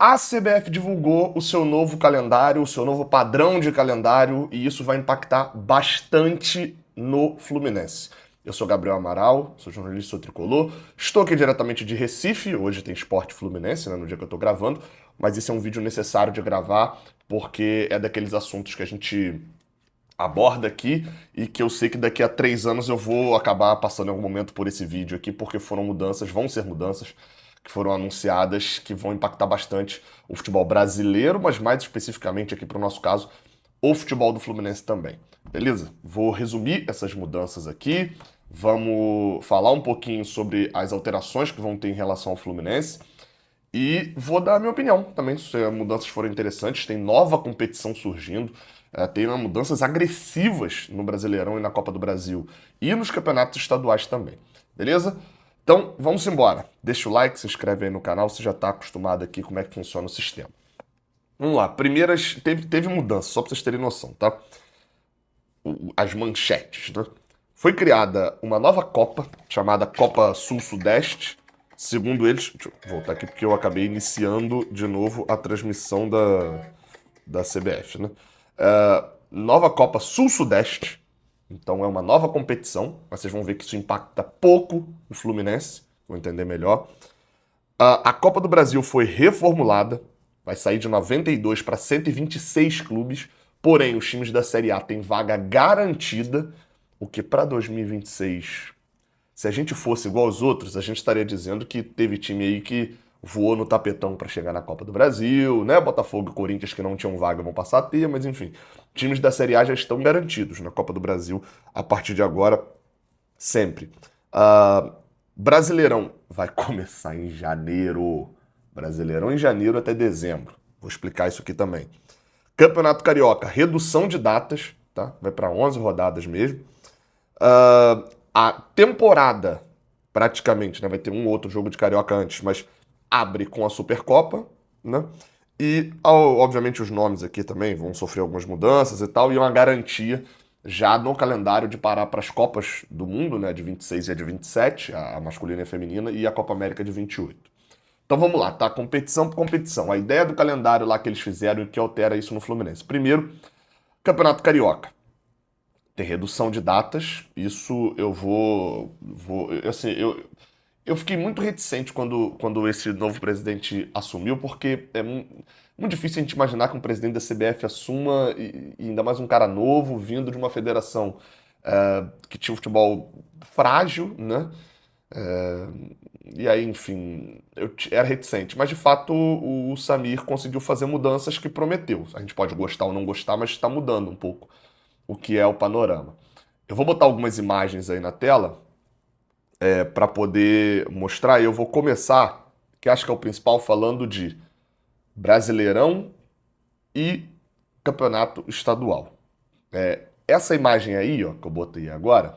A CBF divulgou o seu novo calendário, o seu novo padrão de calendário, e isso vai impactar bastante no Fluminense. Eu sou Gabriel Amaral, sou jornalista, sou tricolor, estou aqui diretamente de Recife, hoje tem Esporte Fluminense, né, no dia que eu estou gravando, mas esse é um vídeo necessário de gravar, porque é daqueles assuntos que a gente aborda aqui e que eu sei que daqui a 3 anos eu vou acabar passando em algum momento por esse vídeo aqui, porque foram mudanças, vão ser mudanças que foram anunciadas que vão impactar bastante o futebol brasileiro, mas mais especificamente aqui para o nosso caso, o futebol do Fluminense também. Beleza? Vou resumir essas mudanças aqui, vamos falar um pouquinho sobre as alterações que vão ter em relação ao Fluminense e vou dar a minha opinião também, se as mudanças forem interessantes. Tem nova competição surgindo, tem mudanças agressivas no Brasileirão e na Copa do Brasil e nos campeonatos estaduais também. Beleza? Então, vamos embora. Deixa o like, se inscreve aí no canal, você já está acostumado aqui como é que funciona o sistema. Vamos lá, primeiras... Teve mudança, só para vocês terem noção, tá? As manchetes, né? Foi criada uma nova Copa, chamada Copa Sul-Sudeste. Segundo eles... Deixa eu voltar aqui porque eu acabei iniciando de novo a transmissão da CBF, né? Nova Copa Sul-Sudeste. Então é uma nova competição, mas vocês vão ver que isso impacta pouco o Fluminense, vão entender melhor. A Copa do Brasil foi reformulada, vai sair de 92 para 126 clubes, porém os times da Série A têm vaga garantida, o que para 2026, se a gente fosse igual aos outros, a gente estaria dizendo que teve time aí que voou no tapetão para chegar na Copa do Brasil, né? Botafogo e Corinthians que não tinham vaga vão passar a ter, mas enfim, times da Série A já estão garantidos na Copa do Brasil a partir de agora, sempre. Brasileirão vai começar em janeiro. Brasileirão em janeiro até dezembro. Vou explicar isso aqui também. Campeonato Carioca, redução de datas, tá? Vai para 11 rodadas mesmo. A temporada, praticamente, né? Vai ter um outro jogo de Carioca antes, mas abre com a Supercopa, né? E, obviamente, os nomes aqui também vão sofrer algumas mudanças e tal, e uma garantia já no calendário de parar para as Copas do Mundo, né? De 26 e a de 27, a masculina e a feminina, e a Copa América de 28. Então vamos lá, tá? Competição por competição. A ideia do calendário lá que eles fizeram e que altera isso no Fluminense. Primeiro, Campeonato Carioca. Tem redução de datas, isso eu assim, eu fiquei muito reticente quando esse novo presidente assumiu, porque é muito difícil a gente imaginar que um presidente da CBF assuma, e ainda mais um cara novo, vindo de uma federação que tinha um futebol frágil, né? É, e aí, enfim, eu era reticente. Mas, de fato, o Samir conseguiu fazer mudanças que prometeu. A gente pode gostar ou não gostar, mas está mudando um pouco o que é o panorama. Eu vou botar algumas imagens aí na tela para poder mostrar. E eu vou começar, que acho que é o principal, falando de Brasileirão e Campeonato Estadual. Essa imagem aí, ó, que eu botei agora,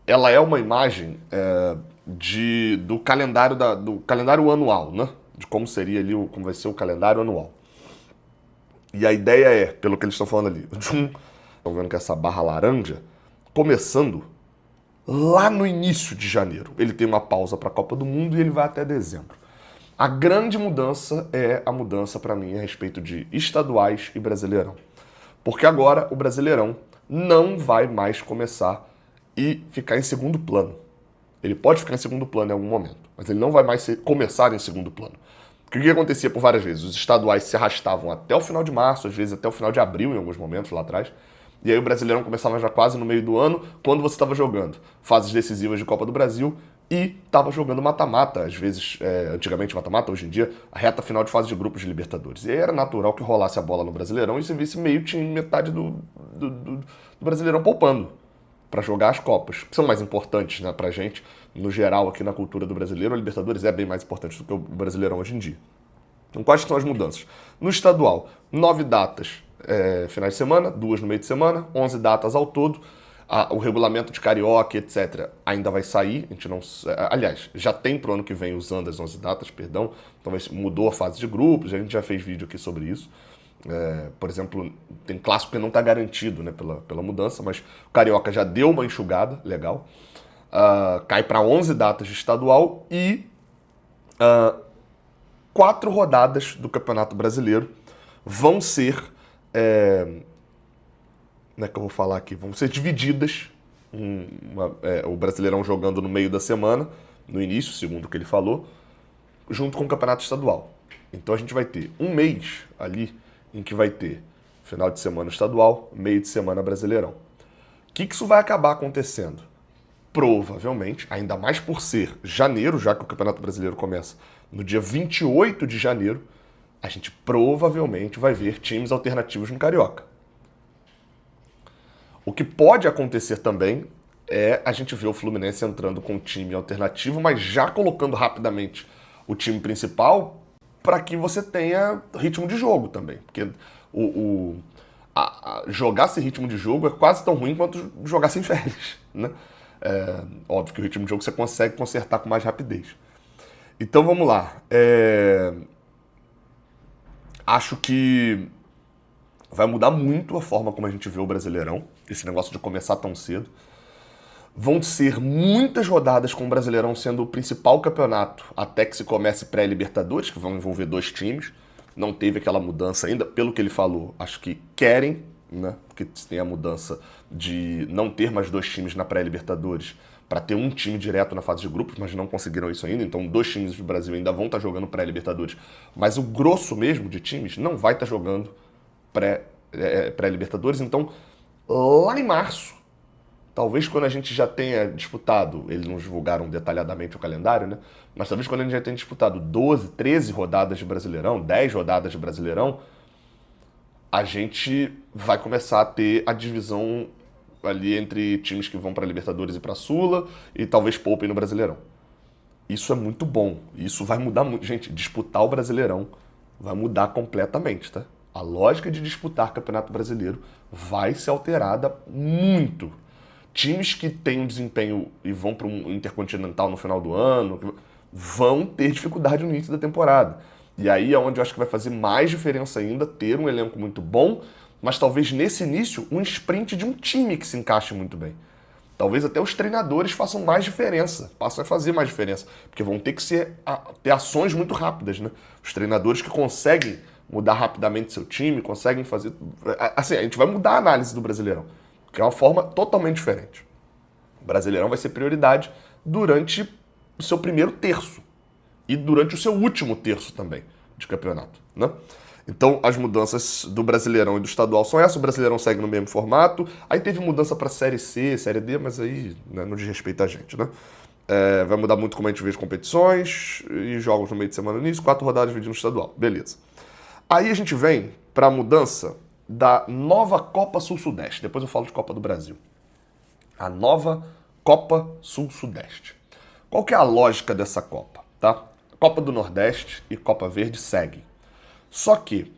ela é uma imagem do calendário do calendário anual, né? De como seria ali, como vai ser o calendário anual. E a ideia é, pelo que eles estão falando ali, estão vendo que essa barra laranja, começando lá no início de janeiro. Ele tem uma pausa para a Copa do Mundo e ele vai até dezembro. A grande mudança é a mudança para mim a respeito de estaduais e Brasileirão. Porque agora o Brasileirão não vai mais começar e ficar em segundo plano. Ele pode ficar em segundo plano em algum momento, mas ele não vai mais começar em segundo plano. Porque o que acontecia por várias vezes? Os estaduais se arrastavam até o final de março, às vezes até o final de abril em alguns momentos lá atrás. E aí o Brasileirão começava já quase no meio do ano, quando você estava jogando fases decisivas de Copa do Brasil e estava jogando mata-mata, às vezes, antigamente mata-mata, hoje em dia, a reta final de fase de grupos de Libertadores. E aí era natural que rolasse a bola no Brasileirão e você visse meio time, metade do Brasileirão poupando para jogar as Copas, que são mais importantes, né, pra gente, no geral, aqui na cultura do brasileiro. A Libertadores é bem mais importante do que o Brasileirão hoje em dia. Então, quais são as mudanças? No estadual, 9 datas finais de semana, 2 no meio de semana, 11 datas ao todo. O regulamento de Carioca, etc., ainda vai sair. A gente não, aliás, já tem pro ano que vem usando as 11 datas, perdão. Então mudou a fase de grupos, a gente já fez vídeo aqui sobre isso. Por exemplo, tem clássico que não está garantido, né, pela mudança, mas o Carioca já deu uma enxugada legal. Cai para 11 datas de estadual e 4 rodadas do Campeonato Brasileiro vão ser, como é que eu vou falar aqui? Vão ser divididas, o Brasileirão jogando no meio da semana, no início, segundo o que ele falou, junto com o Campeonato Estadual. Então a gente vai ter um mês ali em que vai ter final de semana estadual, meio de semana Brasileirão. O que isso vai acabar acontecendo? Provavelmente, ainda mais por ser janeiro, já que o Campeonato Brasileiro começa no dia 28 de janeiro, a gente provavelmente vai ver times alternativos no Carioca. O que pode acontecer também é a gente ver o Fluminense entrando com um time alternativo, mas já colocando rapidamente o time principal para que você tenha ritmo de jogo também. Porque jogar sem ritmo de jogo é quase tão ruim quanto jogar sem férias, né? Óbvio que o ritmo de jogo você consegue consertar com mais rapidez. Então vamos lá. Acho que vai mudar muito a forma como a gente vê o Brasileirão, esse negócio de começar tão cedo. Vão ser muitas rodadas com o Brasileirão sendo o principal campeonato até que se comece pré-Libertadores, que vão envolver 2 times. Não teve aquela mudança ainda, pelo que ele falou. Acho que querem, né? Porque tem a mudança de não ter mais 2 times na pré-Libertadores para ter um time direto na fase de grupos, mas não conseguiram isso ainda. Então 2 times do Brasil ainda vão estar jogando pré-Libertadores. Mas o grosso mesmo de times não vai estar jogando pré-Libertadores. Então, lá em março, talvez quando a gente já tenha disputado, eles não divulgaram detalhadamente o calendário, né? Mas talvez quando a gente já tenha disputado 12, 13 rodadas de Brasileirão, 10 rodadas de Brasileirão, a gente vai começar a ter a divisão ali entre times que vão para Libertadores e para Sula e talvez poupem no Brasileirão. Isso é muito bom. Isso vai mudar muito. Gente, disputar o Brasileirão vai mudar completamente, tá? A lógica de disputar Campeonato Brasileiro vai ser alterada muito. Times que têm um desempenho e vão para um Intercontinental no final do ano vão ter dificuldade no início da temporada. E aí é onde eu acho que vai fazer mais diferença ainda ter um elenco muito bom, mas talvez nesse início um sprint de um time que se encaixe muito bem. Talvez até os treinadores façam mais diferença, passem a fazer mais diferença, porque vão ter que ter ações muito rápidas, né? Os treinadores que conseguem mudar rapidamente seu time, conseguem fazer... Assim, a gente vai mudar a análise do Brasileirão, que é uma forma totalmente diferente. O Brasileirão vai ser prioridade durante o seu primeiro terço e durante o seu último terço também de campeonato, né? Então, as mudanças do Brasileirão e do Estadual são essas. O Brasileirão segue no mesmo formato. Aí teve mudança para Série C, Série D, mas aí, né, não diz respeito a gente, né? Vai mudar muito como a gente vê as competições e jogos no meio de semana nisso. 4 rodadas dividindo no Estadual. Beleza. Aí a gente vem para a mudança da nova Copa Sul-Sudeste. Depois eu falo de Copa do Brasil. A nova Copa Sul-Sudeste. Qual que é a lógica dessa Copa, tá? Copa do Nordeste e Copa Verde seguem. Só que,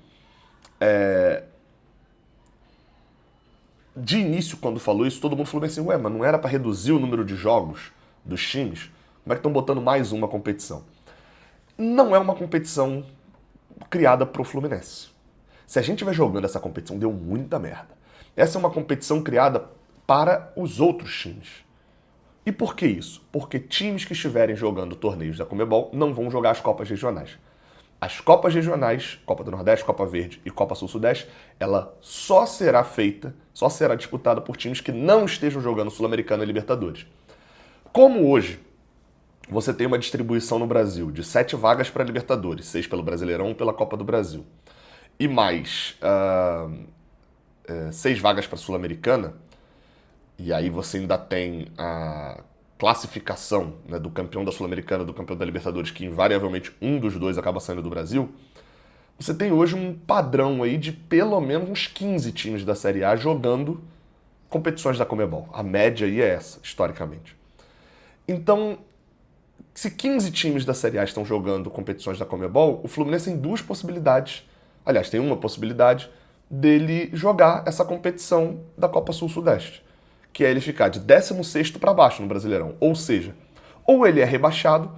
de início, quando falou isso, todo mundo falou assim, ué, mas não era para reduzir o número de jogos dos times? Como é que estão botando mais uma competição? Não é uma competição criada pro Fluminense. Se a gente vai jogando essa competição, deu muita merda. Essa é uma competição criada para os outros times. E por que isso? Porque times que estiverem jogando torneios da Conmebol não vão jogar as Copas regionais. As Copas regionais, Copa do Nordeste, Copa Verde e Copa Sul-Sudeste, ela só será disputada por times que não estejam jogando Sul-Americana e Libertadores. Como hoje você tem uma distribuição no Brasil de 7 vagas para Libertadores, 6 pelo Brasileirão e pela Copa do Brasil, e mais 6 vagas para Sul-Americana, e aí você ainda tem a classificação, né, do campeão da Sul-Americana, do campeão da Libertadores, que invariavelmente um dos dois acaba saindo do Brasil, você tem hoje um padrão aí de pelo menos uns 15 times da Série A jogando competições da Conmebol. A média aí é essa, historicamente. Então, se 15 times da Série A estão jogando competições da Conmebol, o Fluminense tem 2 possibilidades. Aliás, tem uma possibilidade dele jogar essa competição da Copa Sul-Sudeste, que é ele ficar de 16º para baixo no Brasileirão. Ou seja, ou ele é rebaixado,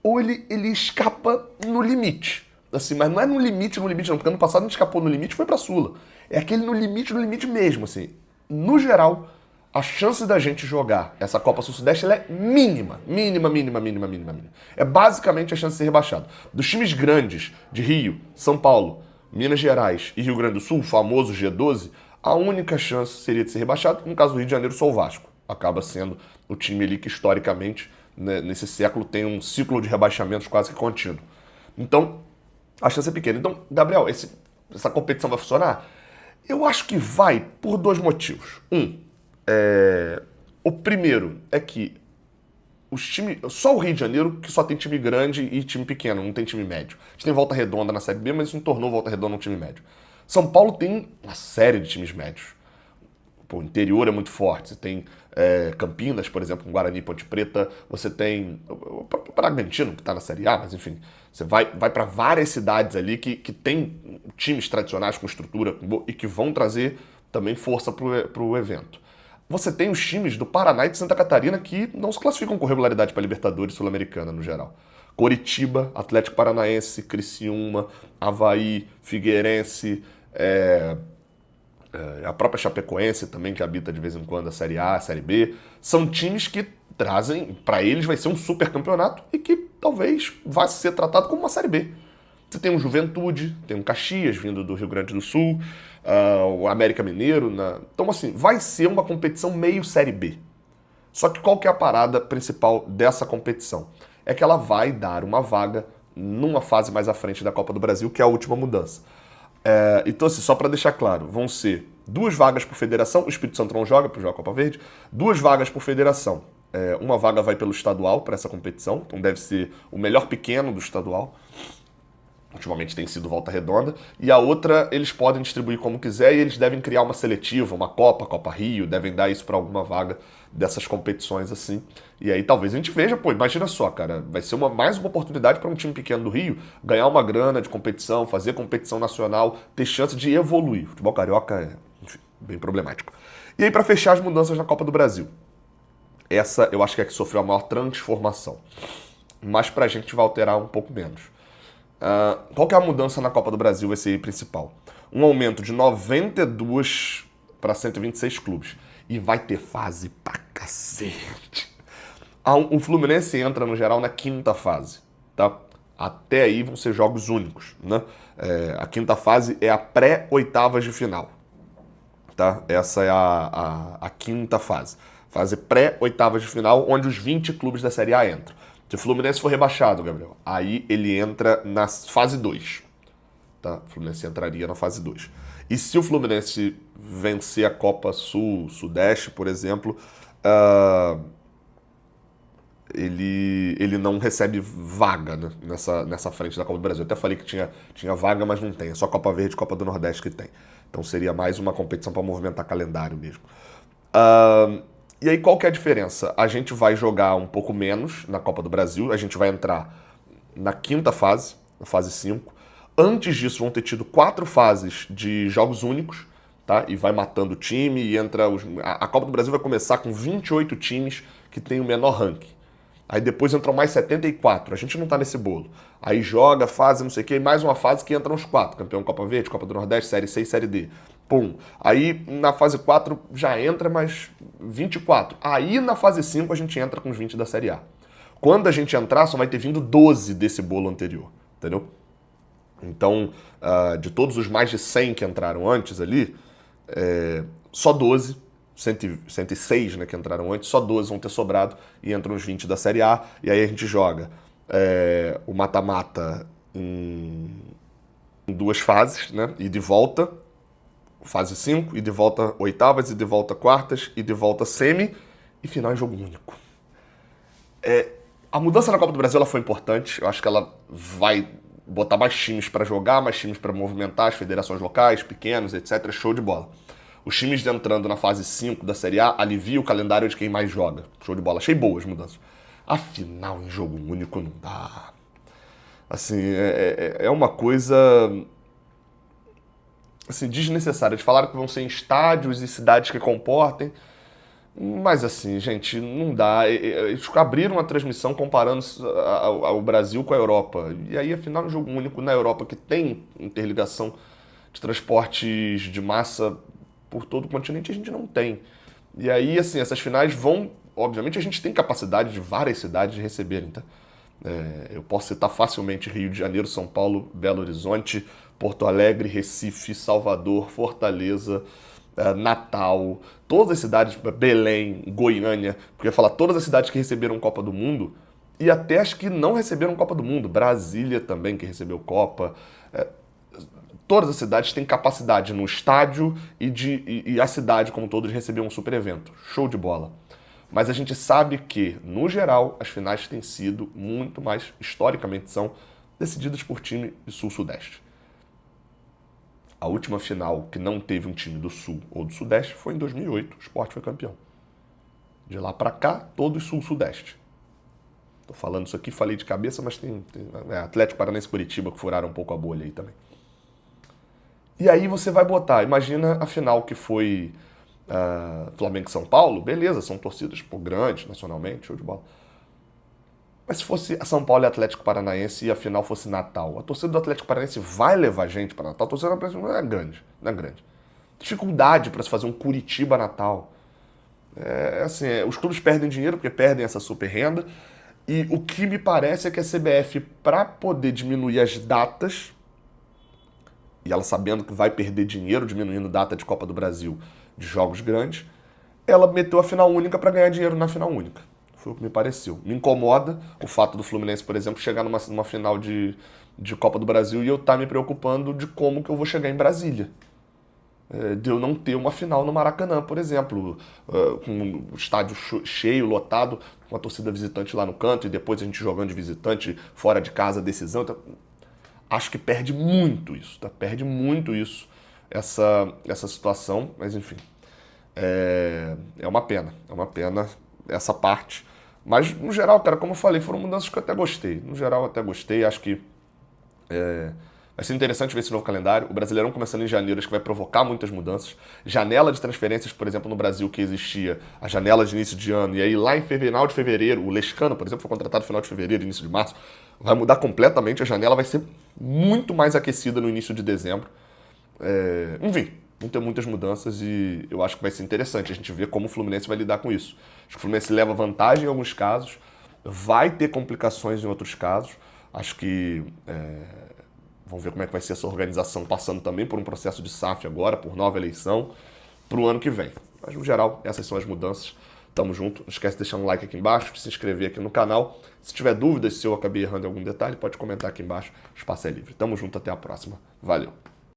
ou ele escapa no limite. Assim, mas não é no limite não, porque ano passado ele escapou no limite e foi pra Sula. É aquele no limite mesmo, assim. No geral, a chance da gente jogar essa Copa Sul-Sudeste ela é mínima. Mínima, mínima, mínima, mínima, mínima. É basicamente a chance de ser rebaixado. Dos times grandes de Rio, São Paulo, Minas Gerais e Rio Grande do Sul, o famoso G12, a única chance seria de ser rebaixado. No caso do Rio de Janeiro, só o Vasco. Acaba sendo o time ali que historicamente, né, nesse século, tem um ciclo de rebaixamentos quase que contínuo. Então, a chance é pequena. Então, Gabriel, essa competição vai funcionar? Eu acho que vai por dois motivos. O primeiro é que os times, só o Rio de Janeiro que só tem time grande e time pequeno, não tem time médio. A gente tem Volta Redonda na Série B, mas isso não tornou Volta Redonda um time médio. São Paulo tem uma série de times médios. Pô, o interior é muito forte. Você tem Campinas, por exemplo, com Guarani e Ponte Preta. Você tem o próprio Bragantino, que está na Série A, mas enfim. Você vai para várias cidades ali que tem times tradicionais com estrutura e que vão trazer também força para o evento. Você tem os times do Paraná e de Santa Catarina que não se classificam com regularidade para a Libertadores Sul-Americana no geral. Coritiba, Atlético Paranaense, Criciúma, Avaí, Figueirense, a própria Chapecoense também, que habita de vez em quando a Série A, a Série B, são times que trazem, para eles vai ser um super campeonato e que talvez vá ser tratado como uma Série B. Você tem um Juventude, tem um Caxias vindo do Rio Grande do Sul, o América Mineiro. Então, assim, vai ser uma competição meio Série B. Só que qual que é a parada principal dessa competição? É que ela vai dar uma vaga numa fase mais à frente da Copa do Brasil, que é a última mudança. Então, assim, só para deixar claro, vão ser 2 vagas por federação, o Espírito Santo não joga, porque joga a Copa Verde, 2 vagas por federação. Uma vaga vai pelo estadual para essa competição, então deve ser o melhor pequeno do estadual. Ultimamente tem sido Volta Redonda, e a outra eles podem distribuir como quiser e eles devem criar uma seletiva, uma Copa Rio, devem dar isso para alguma vaga dessas competições assim. E aí talvez a gente veja, pô, imagina só, cara, vai ser mais uma oportunidade para um time pequeno do Rio ganhar uma grana de competição, fazer competição nacional, ter chance de evoluir. O futebol carioca é, enfim, bem problemático. E aí para fechar as mudanças na Copa do Brasil. Essa eu acho que é que sofreu a maior transformação, mas pra gente vai alterar um pouco menos. Qual que é a mudança na Copa do Brasil, vai ser aí principal? Um aumento de 92 para 126 clubes. E vai ter fase pra cacete. O Fluminense entra, no geral, na 5ª fase. Tá? Até aí vão ser jogos únicos. Né? A 5ª fase é a pré-oitavas de final. Tá? Essa é a 5ª fase. Fase pré-oitavas de final, onde os 20 clubes da Série A entram. Se o Fluminense for rebaixado, Gabriel, aí ele entra na fase 2. Tá? O Fluminense entraria na fase 2. E se o Fluminense vencer a Copa Sul-Sudeste, por exemplo, ele não recebe vaga, né, nessa frente da Copa do Brasil. Eu até falei que tinha vaga, mas não tem. É só Copa Verde e Copa do Nordeste que tem. Então seria mais uma competição para movimentar calendário mesmo. E aí, qual que é a diferença? A gente vai jogar um pouco menos na Copa do Brasil, a gente vai entrar na 5ª fase, na fase 5. Antes disso, vão ter tido 4 fases de jogos únicos, tá? E vai matando o time e entra... A Copa do Brasil vai começar com 28 times que tem o menor ranking. Aí depois entram mais 74, a gente não tá nesse bolo. Aí joga, fase, não sei o quê, e mais uma fase que entram os 4. Campeão Copa Verde, Copa do Nordeste, Série C e Série D. Pum. Aí na fase 4 já entra mais 24. Aí na fase 5 a gente entra com os 20 da Série A. Quando a gente entrar, só vai ter vindo 12 desse bolo anterior, entendeu? Então, de todos os mais de 100 que entraram antes ali, só 12, 106, né, que entraram antes, só 12 vão ter sobrado e entram os 20 da Série A. E aí a gente joga o mata-mata em 2 fases, né, e de volta, fase 5, e de volta oitavas, e de volta quartas, e de volta semi, e final em jogo único. A mudança na Copa do Brasil ela foi importante, eu acho que ela vai botar mais times para jogar, mais times para movimentar, as federações locais, pequenos, etc. Show de bola. Os times entrando na fase 5 da Série A alivia o calendário de quem mais joga. Show de bola. Achei boas mudanças. Afinal, em jogo único não dá. Assim, é uma coisa assim, desnecessária. Eles falaram que vão ser em estádios e cidades que comportem. Mas assim, gente, não dá. Eles abriram a transmissão comparando o Brasil com a Europa. E aí, afinal, um jogo único na Europa que tem interligação de transportes de massa por todo o continente, a gente não tem. E aí, assim, essas finais vão... Obviamente a gente tem capacidade de várias cidades de receberem, tá? Eu posso citar facilmente Rio de Janeiro, São Paulo, Belo Horizonte, Porto Alegre, Recife, Salvador, Fortaleza, Natal, todas as cidades, Belém, Goiânia, porque eu ia falar todas as cidades que receberam Copa do Mundo e até as que não receberam Copa do Mundo, Brasília também que recebeu Copa, todas as cidades têm capacidade no estádio e a cidade como um todo de receber um super evento, show de bola. Mas a gente sabe que, no geral, as finais têm sido muito mais, historicamente são, decididas por time de Sul-Sudeste. A última final que não teve um time do Sul ou do Sudeste foi em 2008, o Sport foi campeão. De lá pra cá, todos Sul-Sudeste. Tô falando isso aqui, falei de cabeça, mas tem Atlético Paranaense e Curitiba que furaram um pouco a bolha aí também. E aí você vai botar, imagina a final que foi Flamengo e São Paulo, beleza, são torcidas grandes nacionalmente, show de bola. Mas se fosse São Paulo e Atlético Paranaense e a final fosse Natal, a torcida do Atlético Paranaense vai levar gente para Natal? A torcida do Atlético não é grande, não é grande. Dificuldade para se fazer um Curitiba-Natal. Os clubes perdem dinheiro porque perdem essa super renda. E o que me parece é que a CBF, para poder diminuir as datas, e ela sabendo que vai perder dinheiro diminuindo data de Copa do Brasil de jogos grandes, ela meteu a final única para ganhar dinheiro na final única. Foi o que me pareceu. Me incomoda o fato do Fluminense, por exemplo, chegar numa final de Copa do Brasil e eu estar me preocupando de como que eu vou chegar em Brasília. De eu não ter uma final no Maracanã, por exemplo, com o estádio cheio, lotado, com a torcida visitante lá no canto e depois a gente jogando de visitante fora de casa, decisão. Então, acho que perde muito isso, tá? Perde muito isso, essa situação, mas enfim. É uma pena essa parte. Mas, no geral, cara, como eu falei, foram mudanças que eu até gostei. No geral, eu até gostei, acho que vai ser interessante ver esse novo calendário. O Brasileirão começando em janeiro, acho que vai provocar muitas mudanças. Janela de transferências, por exemplo, no Brasil, que existia a janela de início de ano, e aí lá em final de fevereiro, o Lescano, por exemplo, foi contratado no final de fevereiro, início de março, vai mudar completamente. A janela vai ser muito mais aquecida no início de dezembro. Enfim, vão ter muitas mudanças e eu acho que vai ser interessante a gente ver como o Fluminense vai lidar com isso. Acho que o Fluminense leva vantagem em alguns casos, vai ter complicações em outros casos. Acho que vamos ver como é que vai ser essa organização, passando também por um processo de SAF agora, por nova eleição, para o ano que vem. Mas, no geral, essas são as mudanças. Tamo junto. Não esquece de deixar um like aqui embaixo, de se inscrever aqui no canal. Se tiver dúvidas, se eu acabei errando em algum detalhe, pode comentar aqui embaixo. O espaço é livre. Tamo junto, até a próxima. Valeu!